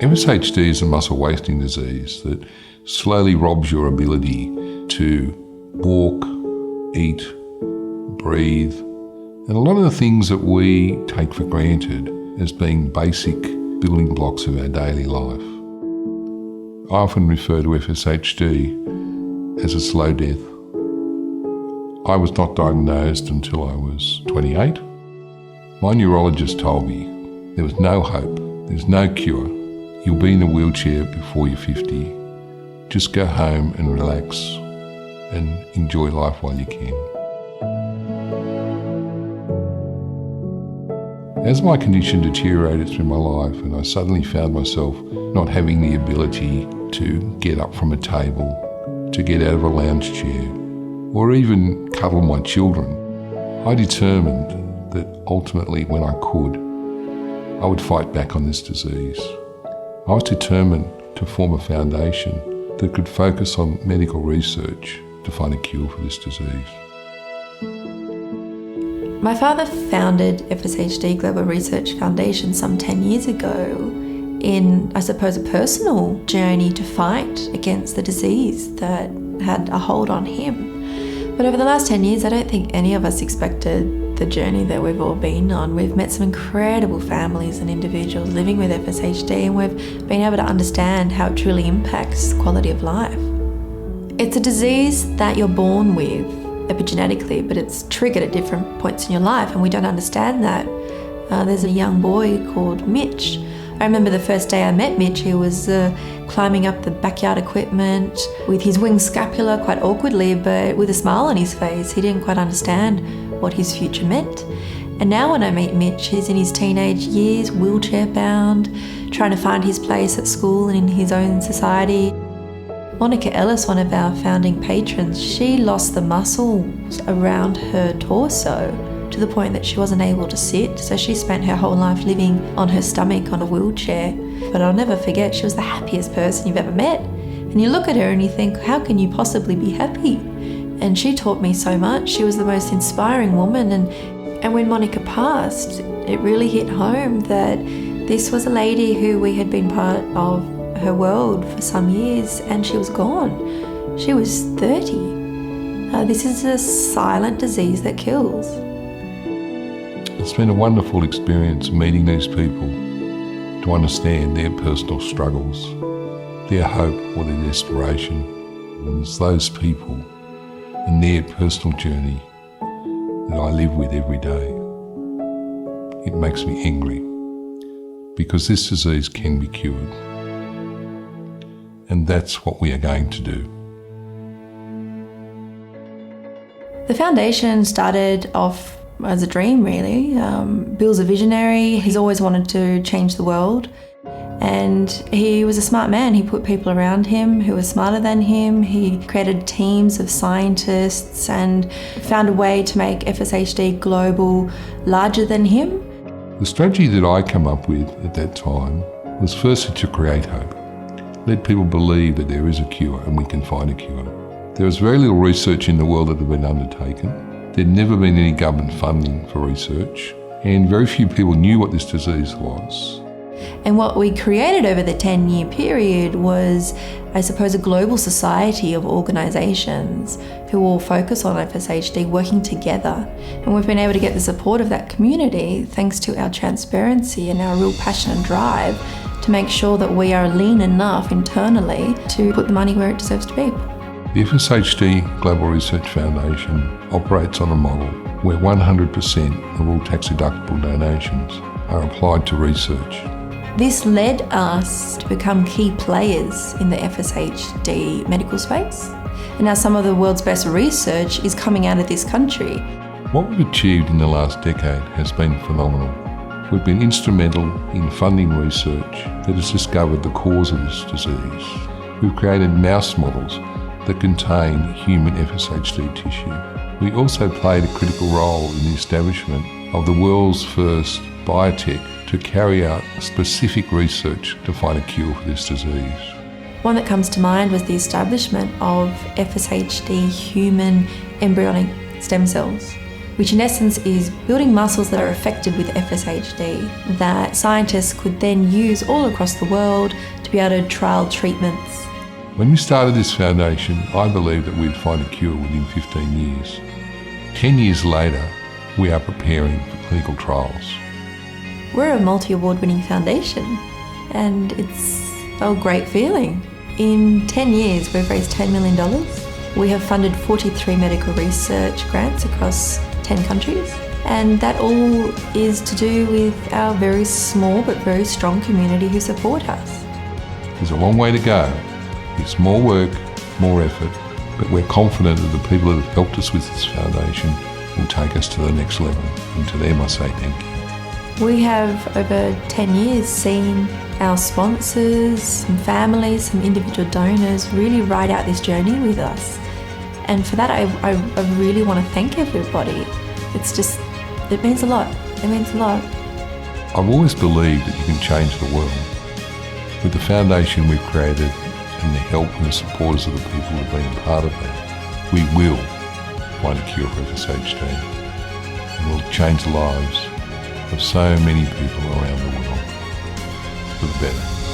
FSHD is a muscle wasting disease that slowly robs your ability to walk, eat, breathe, and a lot of the things that we take for granted as being basic building blocks of our daily life. I often refer to FSHD as a slow death. I was not diagnosed until I was 28. My neurologist told me there was no hope, there's no cure. You'll be in a wheelchair before you're 50. Just go home and relax and enjoy life while you can. As my condition deteriorated through my life and I suddenly found myself not having the ability to get up from a table, to get out of a lounge chair, or even cuddle my children, I determined that ultimately when I could, I would fight back on this disease. I was determined to form a foundation that could focus on medical research to find a cure for this disease. My father founded FSHD Global Research Foundation some 10 years ago in, I suppose, a personal journey to fight against the disease that had a hold on him. But over the last 10 years, I don't think any of us expected the journey that we've all been on. We've met some incredible families and individuals living with FSHD, and we've been able to understand how it truly impacts quality of life. It's a disease that you're born with epigenetically, but it's triggered at different points in your life, and we don't understand that. There's a young boy called Mitch. I remember the first day I met Mitch, he was climbing up the backyard equipment with his winged scapula quite awkwardly, but with a smile on his face. He didn't quite understand what his future meant. And now when I meet Mitch, he's in his teenage years, wheelchair bound, trying to find his place at school and in his own society. Monica Ellis, one of our founding patrons, she lost the muscles around her torso to the point that she wasn't able to sit, so she spent her whole life living on her stomach on a wheelchair. But I'll never forget, she was the happiest person you've ever met. And you look at her and you think, how can you possibly be happy? And she taught me so much. She was the most inspiring woman. And when Monica passed, it really hit home that this was a lady who we had been part of her world for some years, and she was gone. She was 30. This is a silent disease that kills. It's been a wonderful experience meeting these people to understand their personal struggles, their hope or their desperation. And it's those people and their personal journey that I live with every day. It makes me angry because this disease can be cured. And that's what we are going to do. The foundation started off as a dream, really. Bill's a visionary. He's always wanted to change the world. And he was a smart man. He put people around him who were smarter than him. He created teams of scientists and found a way to make FSHD global, larger than him. The strategy that I came up with at that time was firstly to create hope. Let people believe that there is a cure and we can find a cure. There was very little research in the world that had been undertaken. There'd never been any government funding for research, and very few people knew what this disease was. And what we created over the 10-year period was, I suppose, a global society of organisations who all focus on FSHD working together. And we've been able to get the support of that community thanks to our transparency and our real passion and drive to make sure that we are lean enough internally to put the money where it deserves to be. The FSHD Global Research Foundation operates on a model where 100% of all tax-deductible donations are applied to research. This led us to become key players in the FSHD medical space. And now some of the world's best research is coming out of this country. What we've achieved in the last decade has been phenomenal. We've been instrumental in funding research that has discovered the cause of this disease. We've created mouse models that contain human FSHD tissue. We also played a critical role in the establishment of the world's first biotech to carry out specific research to find a cure for this disease. One that comes to mind was the establishment of FSHD human embryonic stem cells. which in essence is building muscles that are affected with FSHD that scientists could then use all across the world to be able to trial treatments. When we started this foundation, I believed that we'd find a cure within 15 years. 10 years later, we are preparing for clinical trials. We're a multi-award winning foundation, and it's a great feeling. In 10 years, we've raised $10 million. We have funded 43 medical research grants across 10 countries, and that all is to do with our very small but very strong community who support us. There's a long way to go. It's more work, more effort, but we're confident that the people that have helped us with this foundation will take us to the next level, and to them I say thank you. We have over 10 years seen our sponsors, some families, some individual donors really ride out this journey with us. And for that, I really want to thank everybody. It means a lot. It means a lot. I've always believed that you can change the world. With the foundation we've created and the help and the supporters of the people who have been part of that, we will find a cure for FSHD, and we'll change the lives of so many people around the world for the better.